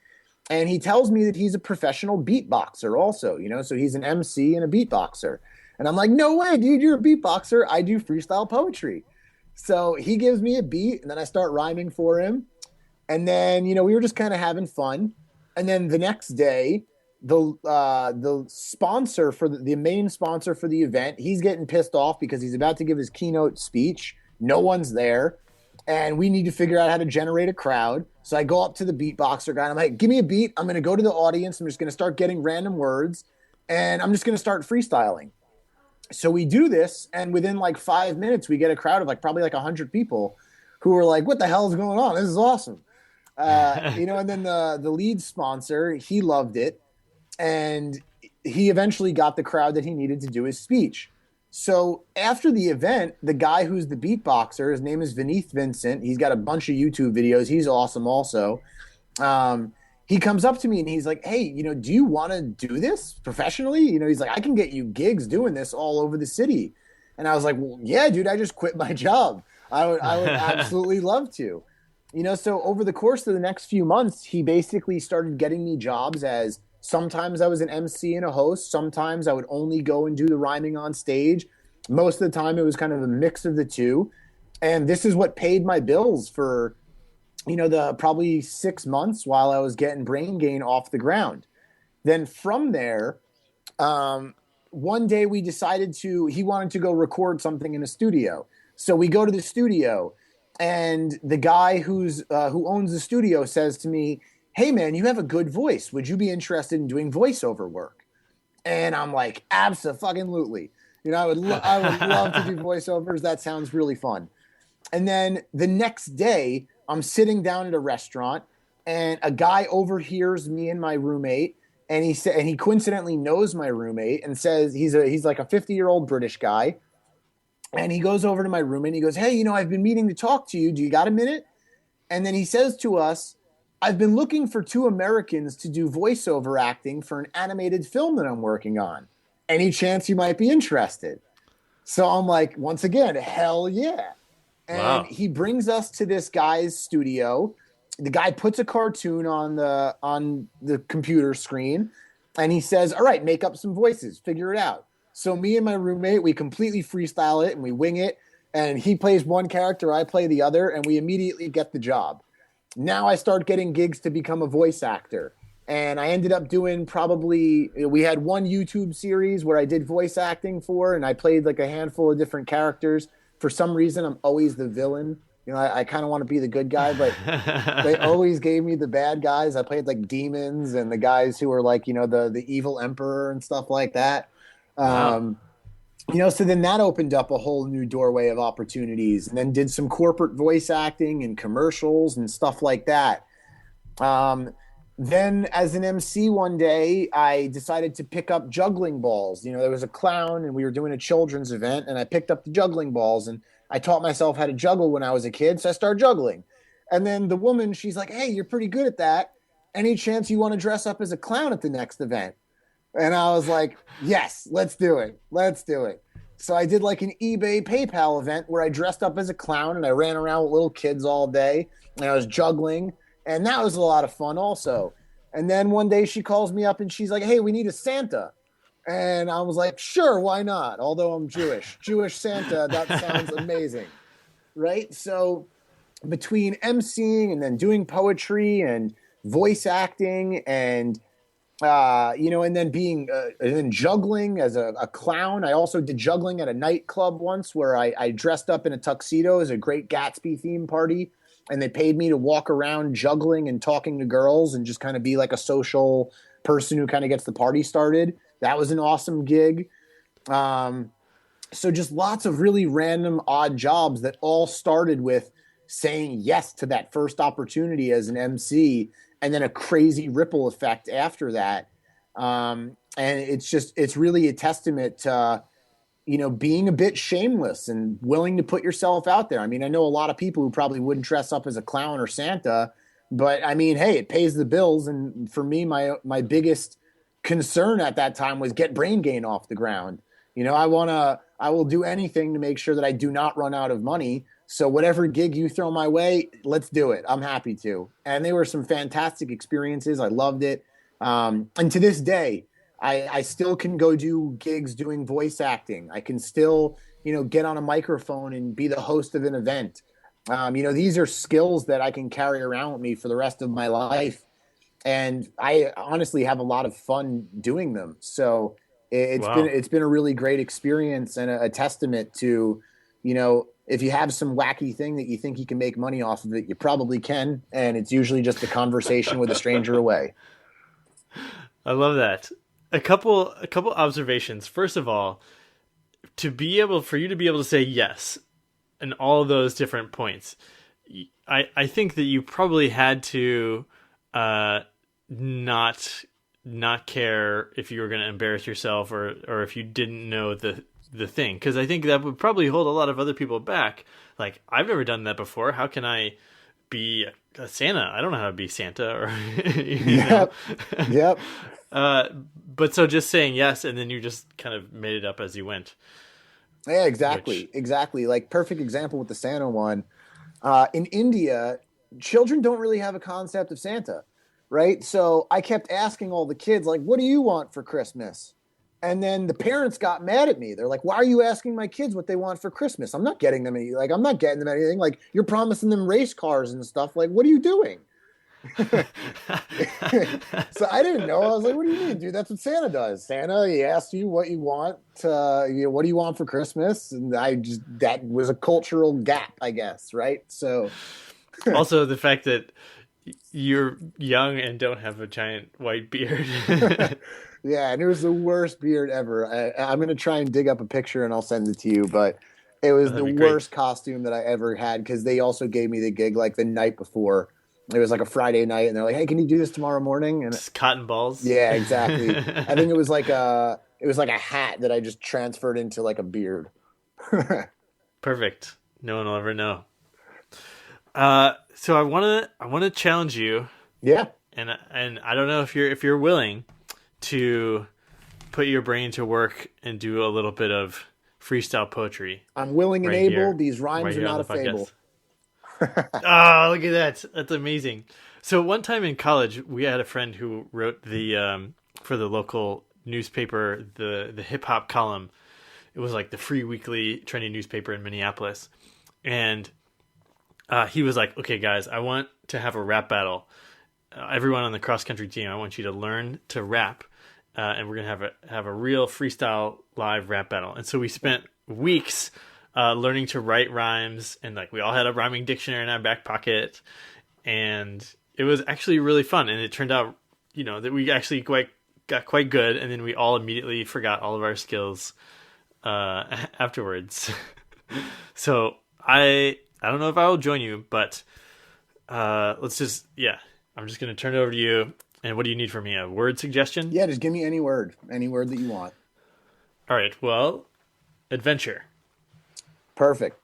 And he tells me that he's a professional beatboxer also, so he's an MC and a beatboxer. And I'm like, "No way, dude, you're a beatboxer. I do freestyle poetry." So he gives me a beat and then I start rhyming for him. And then, we were just kind of having fun. And then the next day, the sponsor for the main sponsor for the event, he's getting pissed off because he's about to give his keynote speech. No one's there, and we need to figure out how to generate a crowd. So I go up to the beatboxer guy and I'm like, "Give me a beat. I'm going to go to the audience. I'm just going to start getting random words, and I'm just going to start freestyling." So we do this, and within like 5 minutes, we get a crowd of like probably like 100 people who are like, "What the hell is going on? This is awesome." And then the lead sponsor, he loved it, and he eventually got the crowd that he needed to do his speech. So after the event, the guy who's the beatboxer, his name is Vineeth Vincent. He's got a bunch of YouTube videos. He's awesome also. He comes up to me and he's like, "Hey, do you want to do this professionally?" He's like, "I can get you gigs doing this all over the city." And I was like, "Well, yeah, dude, I just quit my job. I would absolutely love to." So over the course of the next few months, he basically started getting me jobs as sometimes I was an MC and a host. Sometimes I would only go and do the rhyming on stage. Most of the time, it was kind of a mix of the two. And this is what paid my bills for, the probably 6 months while I was getting BrainGain off the ground. Then from there, one day we decided he wanted to go record something in a studio. So we go to the studio, and the guy who owns the studio says to me, "Hey man, you have a good voice. Would you be interested in doing voiceover work?" And I'm like, "Abso-fucking-lutely. I would love to do voiceovers. That sounds really fun." And then the next day, I'm sitting down at a restaurant, and a guy overhears me and my roommate, and he coincidentally knows my roommate and says he's like a 50-year-old British guy. And he goes over to my roommate and he goes, "Hey, I've been meaning to talk to you. Do you got a minute?" And then he says to us, "I've been looking for two Americans to do voiceover acting for an animated film that I'm working on. Any chance you might be interested?" So I'm like, once again, hell yeah. And Wow. he brings us to this guy's studio. The guy puts a cartoon on the computer screen, and he says, "All right, make up some voices, figure it out." So me and my roommate, we completely freestyle it and we wing it. And he plays one character, I play the other, and we immediately get the job. Now I start getting gigs to become a voice actor. And I ended up doing we had one YouTube series where I did voice acting for, and I played like a handful of different characters. For some reason, I'm always the villain. I kind of want to be the good guy, but they always gave me the bad guys. I played like demons and the guys who were like, the evil emperor and stuff like that. Wow. So then that opened up a whole new doorway of opportunities, and then did some corporate voice acting and commercials and stuff like that. Um, then as an MC one day, I decided to pick up juggling balls. There was a clown and we were doing a children's event, and I picked up the juggling balls, and I taught myself how to juggle when I was a kid. So I started juggling. And then the woman, she's like, "Hey, you're pretty good at that. Any chance you want to dress up as a clown at the next event?" And I was like, "Yes, let's do it. Let's do it." So I did like an eBay PayPal event where I dressed up as a clown and I ran around with little kids all day and I was juggling. And that was a lot of fun also. And then one day she calls me up and she's like, "Hey, we need a Santa." And I was like, "Sure, why not? Although I'm Jewish. Jewish Santa, that sounds amazing." Right? So between emceeing and then doing poetry and voice acting and and then and then juggling as a clown. I also did juggling at a nightclub once where I dressed up in a tuxedo as a Great Gatsby theme party, and they paid me to walk around juggling and talking to girls and just kind of be like a social person who kind of gets the party started. That was an awesome gig. Um, so just lots of really random, odd jobs that all started with saying yes to that first opportunity as an MC, and then a crazy ripple effect after that. And it's really a testament to, being a bit shameless and willing to put yourself out there. I mean, I know a lot of people who probably wouldn't dress up as a clown or Santa, but I mean, hey, it pays the bills. And for me, my biggest concern at that time was get BrainGain off the ground. I will do anything to make sure that I do not run out of money. So whatever gig you throw my way, let's do it. I'm happy to. And they were some fantastic experiences. I loved it. And to this day, I still can go do gigs doing voice acting. I can still, get on a microphone and be the host of an event. These are skills that I can carry around with me for the rest of my life. and I honestly have a lot of fun doing them. So Wow. it's been a really great experience and a testament to, if you have some wacky thing that you think you can make money off of it, you probably can, and it's usually just a conversation with a stranger away. I love that. A couple observations. First of all, for you to be able to say yes in all of those different points, I think that you probably had to uh, not not care if you were going to embarrass yourself or if you didn't know the thing, because I think that would probably hold a lot of other people back. Like, I've never done that before. How can I be a Santa? I don't know how to be Santa, or you know. Yep. Yep. uh, but so just saying yes, and then you just kind of made it up as you went, Yeah, which exactly. Exactly. Like, perfect example with the Santa one. In India, children don't really have a concept of Santa, right? So I kept asking all the kids, like, what do you want for Christmas? And then the parents got mad at me. They're like, why are you asking my kids what they want for Christmas? I'm not getting them anything. Like, you're promising them race cars and stuff. Like, what are you doing? So I didn't know. I was like, "What do you mean, dude? That's what Santa does. Santa, he asks you what you want. What do you want for Christmas?" And that was a cultural gap, I guess, right? So, also the fact that you're young and don't have a giant white beard. yeah, and it was the worst beard ever. I'm gonna try and dig up a picture and I'll send it to you, but it was That'd the be great. worst costume that I ever had because they also gave me the gig like the night before. It was like a Friday night, and they're like, "Hey, can you do this tomorrow morning?" And Just cotton balls. yeah, exactly. I think it was like a hat that I just transferred into like a beard. Perfect. No one will ever know. So I wanna challenge you, Yeah, and I don't know if you're willing to put your brain to work and do a little bit of freestyle poetry I'm willing and right able. here, These right rhymes are here on not the a podcast. fable. Oh, look at that! That's amazing. So one time in college, we had a friend who wrote the for the local newspaper the hip hop column. It was like the free weekly trendy newspaper in Minneapolis, and he was like, "Okay, guys, I want to have a rap battle. Everyone on the cross country team, I want you to learn to rap, and we're gonna have a real freestyle live rap battle." And so we spent weeks learning to write rhymes, and like we all had a rhyming dictionary in our back pocket, and it was actually really fun. And it turned out, that we actually got quite good, and then we all immediately forgot all of our skills afterwards. So I don't know if I will join you, but let's just yeah. I'm just gonna turn it over to you. And what do you need from me? A word suggestion? Yeah, just give me any word that you want. All right. Well, adventure. Perfect.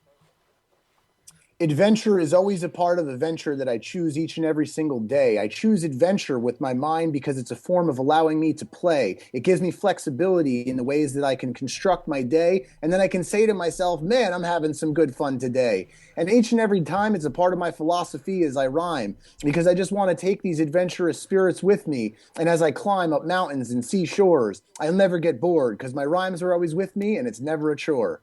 Adventure is always a part of the venture that I choose each and every single day. I choose adventure with my mind because it's a form of allowing me to play. It gives me flexibility in the ways that I can construct my day, and then I can say to myself, man, I'm having some good fun today. And each and every time, it's a part of my philosophy as I rhyme, because I just want to take these adventurous spirits with me. And as I climb up mountains and see shores, I'll never get bored because my rhymes are always with me and it's never a chore.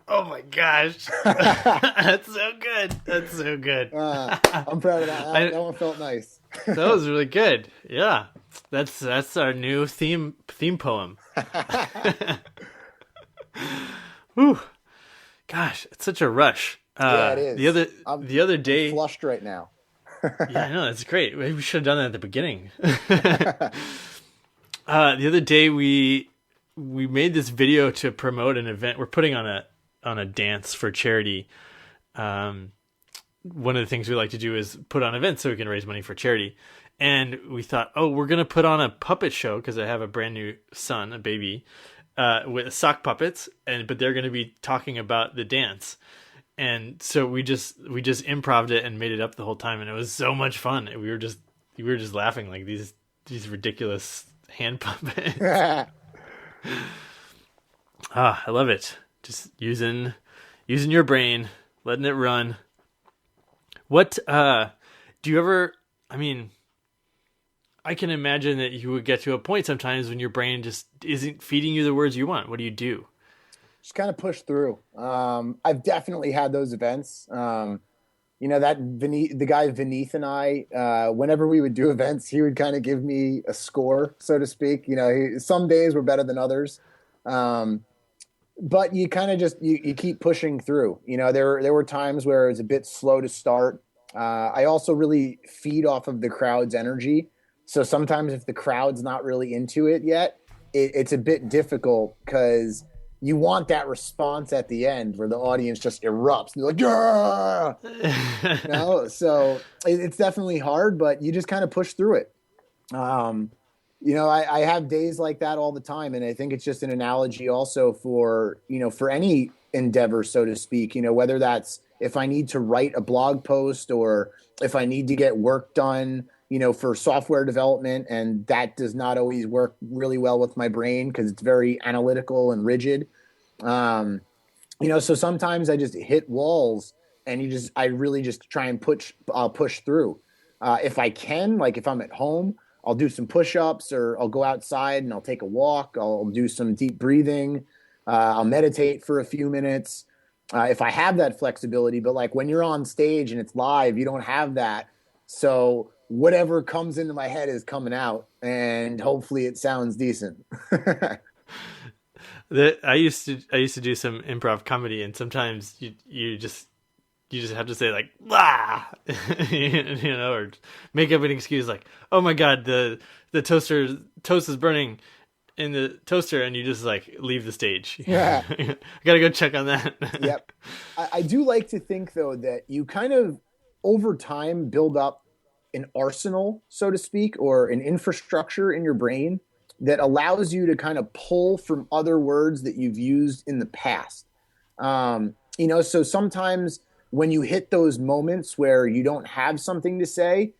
Oh my gosh, that's so good. That's so good. I'm proud of that. I, That one felt nice. that was really good. Yeah, that's our new theme poem. Whew. Gosh, it's such a rush. Yeah, it is. The other I'm day, flushed right now. yeah, I know that's great. Maybe we should have done that at the beginning. The other day we made this video to promote an event. We're putting on a dance for charity. One of the things we like to do is put on events so we can raise money for charity. And we thought, oh, we're gonna put on a puppet show because I have a brand new son, a baby, with sock puppets, but they're gonna be talking about the dance. And so we just improved it and made it up the whole time, and it was so much fun. We were just laughing like these ridiculous hand puppets. I love it. Just using your brain, letting it run. What do you ever? I mean, I can imagine that you would get to a point sometimes when your brain just isn't feeding you the words you want. What do you do? Just kind of push through. I've definitely had those events. The guy Vineeth and I, whenever we would do events, he would kind of give me a score, so to speak. Some days were better than others. Um, but you kind of just you keep pushing through. There were times where it was a bit slow to start. I also really feed off of the crowd's energy. So sometimes if the crowd's not really into it yet, it's a bit difficult because you want that response at the end where the audience just erupts. They're like, yeah, so it's definitely hard, but you just kind of push through it. Um, I have days like that all the time. And I think it's just an analogy also for any endeavor, so to speak, whether that's if I need to write a blog post or if I need to get work done, for software development. And that does not always work really well with my brain because it's very analytical and rigid. So sometimes I just hit walls and I really just try and push through. If I can, like if I'm at home, I'll do some push-ups or I'll go outside and I'll take a walk. I'll do some deep breathing. I'll meditate for a few minutes. If I have that flexibility, but like when you're on stage and it's live, you don't have that. So whatever comes into my head is coming out and hopefully it sounds decent. I used to do some improv comedy, and sometimes you just have to say like "blah," or make up an excuse like, "Oh my god, the toast is burning in the toaster," and you just like leave the stage. Yeah, I gotta go check on that. Yep. I do like to think though that you kind of over time build up an arsenal, so to speak, or an infrastructure in your brain that allows you to kind of pull from other words that you've used in the past. So sometimes when you hit those moments where you don't have something to say,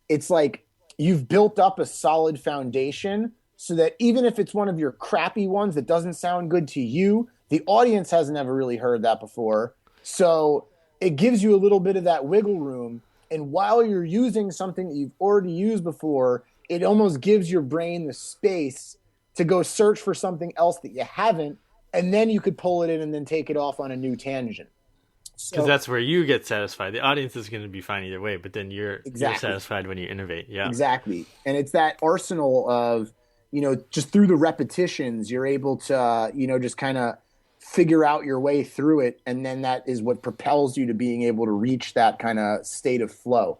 it's like you've built up a solid foundation so that even if it's one of your crappy ones that doesn't sound good to you, the audience hasn't ever really heard that before. So it gives you a little bit of that wiggle room. And while you're using something that you've already used before, it almost gives your brain the space to go search for something else that you haven't, and then you could pull it in and then take it off on a new tangent. Because that's where you get satisfied. The audience is going to be fine either way, but then you're Exactly. satisfied when you innovate. Yeah, Exactly. And it's that arsenal of, just through the repetitions, you're able to, just kind of figure out your way through it. And then that is what propels you to being able to reach that kind of state of flow.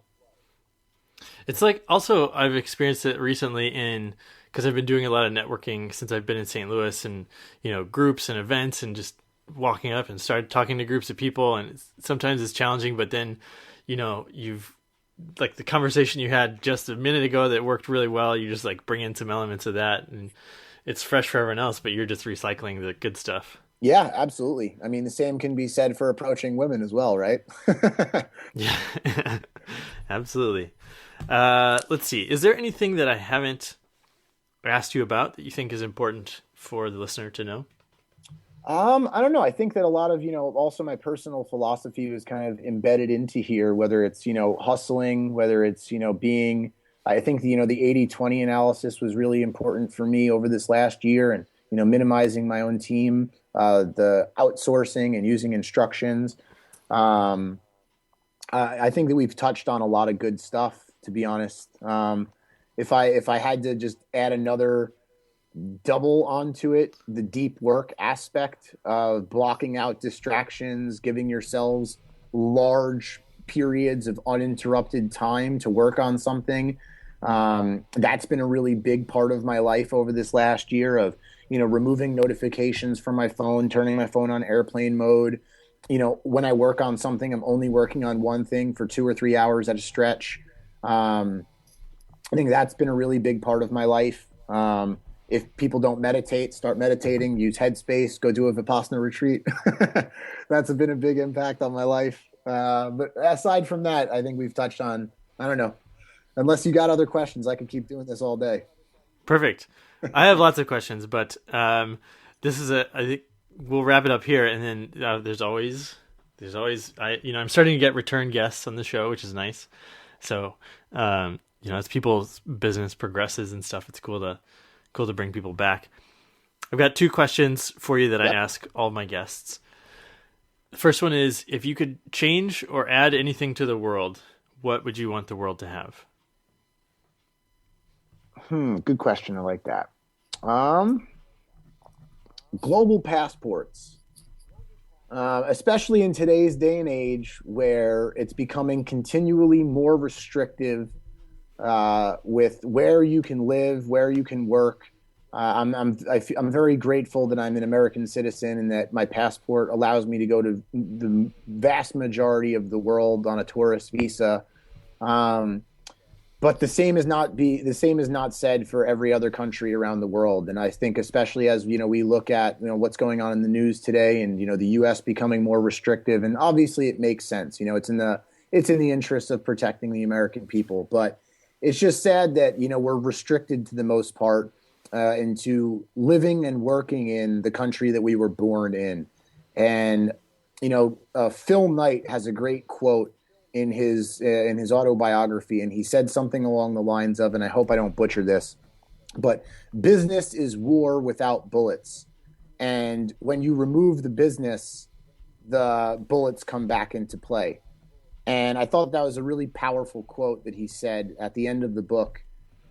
it's like also I've experienced it recently because I've been doing a lot of networking since I've been in St. Louis, and groups and events, and just walking up and start talking to groups of people, and sometimes it's challenging, but then you've like the conversation you had just a minute ago that worked really well, you just like bring in some elements of that, and it's fresh for everyone else, but you're just recycling the good stuff. Yeah, absolutely. I mean, the same can be said for approaching women as well, right? Yeah. Absolutely. Let's see, is there anything that I haven't asked you about that you think is important for the listener to know? I don't know. I think that a lot of, also my personal philosophy was kind of embedded into here, whether it's, hustling, whether it's, I think the 80/20 analysis was really important for me over this last year, and, minimizing my own team, the outsourcing and using instructions. I think that we've touched on a lot of good stuff, to be honest. If I had to just add another double onto it, the deep work aspect of blocking out distractions, giving yourselves large periods of uninterrupted time to work on something. That's been a really big part of my life over this last year of, removing notifications from my phone, turning my phone on airplane mode. When I work on something, I'm only working on one thing for 2 or 3 hours at a stretch. I think that's been a really big part of my life. If people don't meditate, start meditating, use Headspace, go do a Vipassana retreat. That's been a big impact on my life. But aside from that, I think we've touched on, I don't know, unless you got other questions, I could keep doing this all day. Perfect. I have lots of questions, but this is I think we'll wrap it up here. And then there's always, I'm starting to get return guests on the show, which is nice. So, as people's business progresses and stuff, it's cool to bring people back. I've got 2 questions for you that I ask all my guests. The first one is, if you could change or add anything to the world, what would you want the world to have? Good question. I like that. Um, Global passports, especially in today's day and age where it's becoming continually more restrictive with where you can live, where you can work. I'm very grateful that I'm an American citizen and that my passport allows me to go to the vast majority of the world on a tourist visa. Um, but the same is not said for every other country around the world. And I think especially as we look at what's going on in the news today, and the U.S. becoming more restrictive, and obviously it makes sense. It's in the interest of protecting the American people, but it's just sad that we're restricted to the most part into living and working in the country that we were born in. And Phil Knight has a great quote in his autobiography, and he said something along the lines of, and I hope I don't butcher this, but business is war without bullets. And when you remove the business, the bullets come back into play. And I thought that was a really powerful quote that he said at the end of the book.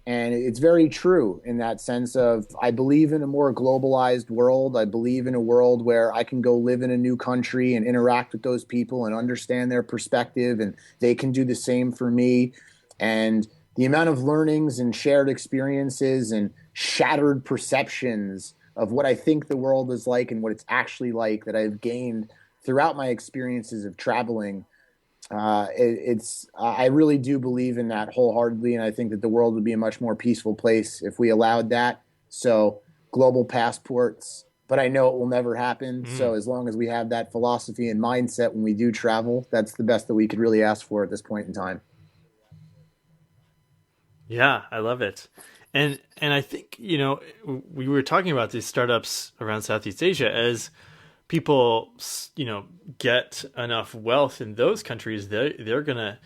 And it's very true in that sense of, I believe in a more globalized world. I believe in a world where I can go live in a new country and interact with those people and understand their perspective, and they can do the same for me. And the amount of learnings and shared experiences and shattered perceptions of what I think the world is like and what it's actually like that I've gained throughout my experiences of traveling, I really do believe in that wholeheartedly, and I think that the world would be a much more peaceful place if we allowed that. So global passports, but I know it will never happen. Mm. So as long as we have that philosophy and mindset when we do travel, that's the best that we could really ask for at this point in time. Yeah, I love it. And I think, we were talking about these startups around Southeast Asia as people, get enough wealth in those countries, they're gonna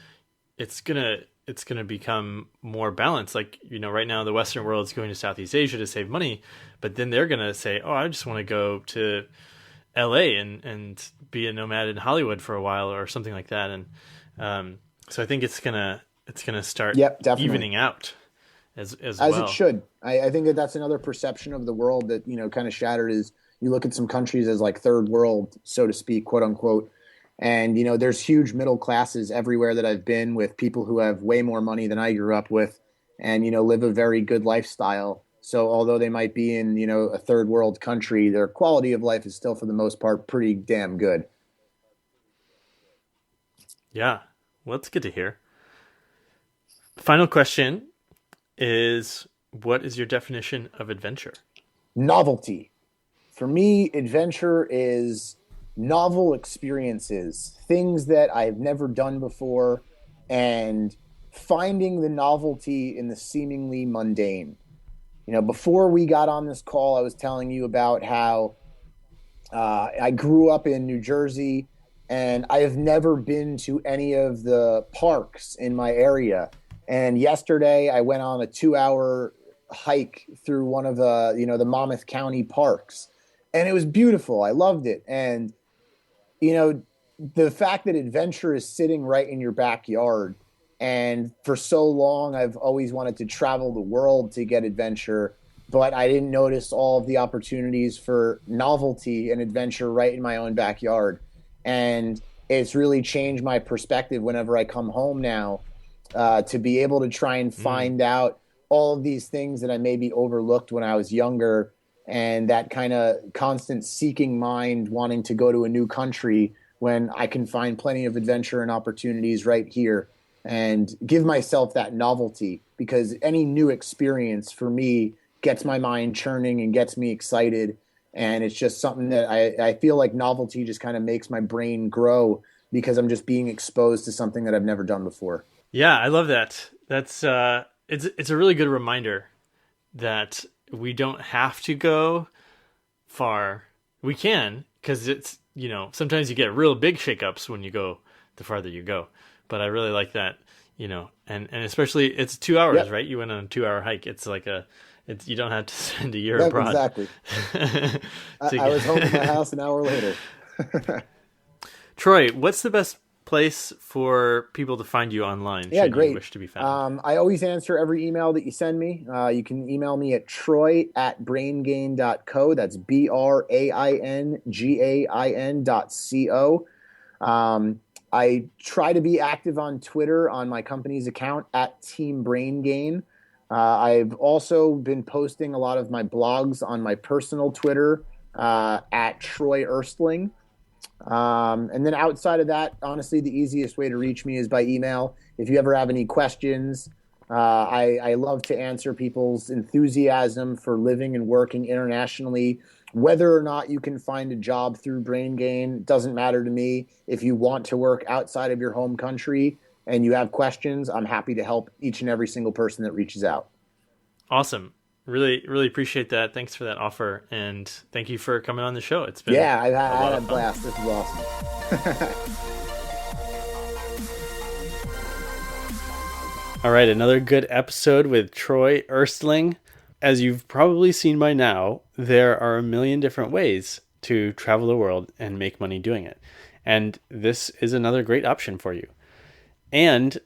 it's gonna become more balanced. Like, right now the Western world is going to Southeast Asia to save money, but then they're gonna say, "Oh, I just want to go to LA and be a nomad in Hollywood for a while," or something like that. And so I think it's gonna start Yep, definitely. evening out as As it well. should. I think that that's another perception of the world that kind of shattered is you look at some countries as like third world, so to speak, quote unquote, and there's huge middle classes everywhere that I've been with people who have way more money than I grew up with, and live a very good lifestyle. So although they might be in a third world country, their quality of life is still for the most part pretty damn good. Yeah, well, that's good to hear. Final question is, what is your definition of adventure? Novelty. For me, adventure is novel experiences, things that I've never done before, and finding the novelty in the seemingly mundane. Before we got on this call, I was telling you about how I grew up in New Jersey, and I have never been to any of the parks in my area. And yesterday, I went on a 2-hour hike through one of the Monmouth County parks, and it was beautiful. I loved it. And you know, the fact that adventure is sitting right in your backyard. And for so long, I've always wanted to travel the world to get adventure, but I didn't notice all of the opportunities for novelty and adventure right in my own backyard. And it's really changed my perspective whenever I come home now, to be able to try and Mm. find out all of these things that I maybe overlooked when I was younger, and that kind of constant seeking mind wanting to go to a new country when I can find plenty of adventure and opportunities right here, and give myself that novelty, because any new experience for me gets my mind churning and gets me excited. And it's just something that I feel like novelty just kind of makes my brain grow because I'm just being exposed to something that I've never done before. Yeah, I love that. That's it's a really good reminder that we don't have to go far. We can, because it's, sometimes you get real big shakeups when you go the farther you go. But I really like that, and especially it's 2 hours, Yep. right? You went on a 2 hour hike. It's like you don't have to spend a year Yep, abroad exactly. I, to I was home at my get. house an hour later. Troy, what's the best place for people to find you online Yeah, should you great. wish to be found? I always answer every email that you send me. You can email me at troy@braingain.co. That's BRAINGAIN.co. I try to be active on Twitter on my company's account at Team BrainGain. I've also been posting a lot of my blogs on my personal Twitter at Troy Erstling. And then outside of that, honestly, the easiest way to reach me is by email. If you ever have any questions, I love to answer people's enthusiasm for living and working internationally. Whether or not you can find a job through BrainGain doesn't matter to me. If you want to work outside of your home country and you have questions, I'm happy to help each and every single person that reaches out. Awesome. Really, really appreciate that. Thanks for that offer. And thank you for coming on the show. It's been Yeah, a I lot had of a fun. blast. This is awesome. All right, another good episode with Troy Erstling. As you've probably seen by now, there are a million different ways to travel the world and make money doing it. And this is another great option for you. And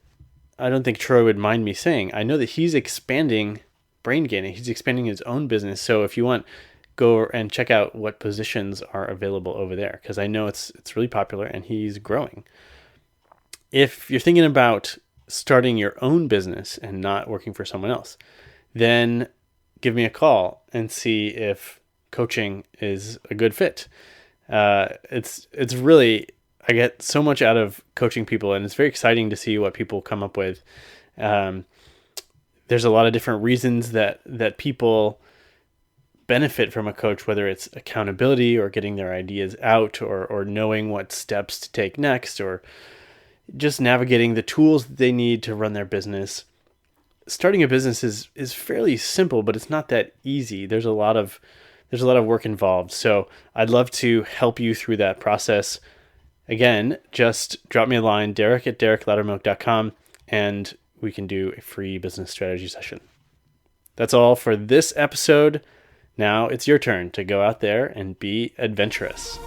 I don't think Troy would mind me saying, I know that he's expanding BrainGain. He's expanding his own business. So if you want, go and check out what positions are available over there, because I know it's really popular and he's growing. If you're thinking about starting your own business and not working for someone else, then give me a call and see if coaching is a good fit. It's really, I get so much out of coaching people, and it's very exciting to see what people come up with. There's a lot of different reasons that people benefit from a coach, whether it's accountability or getting their ideas out, or knowing what steps to take next, or just navigating the tools that they need to run their business. Starting a business is fairly simple, but it's not that easy. There's a lot of work involved. So I'd love to help you through that process. Again, just drop me a line, Derek@DerekLaudermilk.com, and we can do a free business strategy session. That's all for this episode. Now it's your turn to go out there and be adventurous.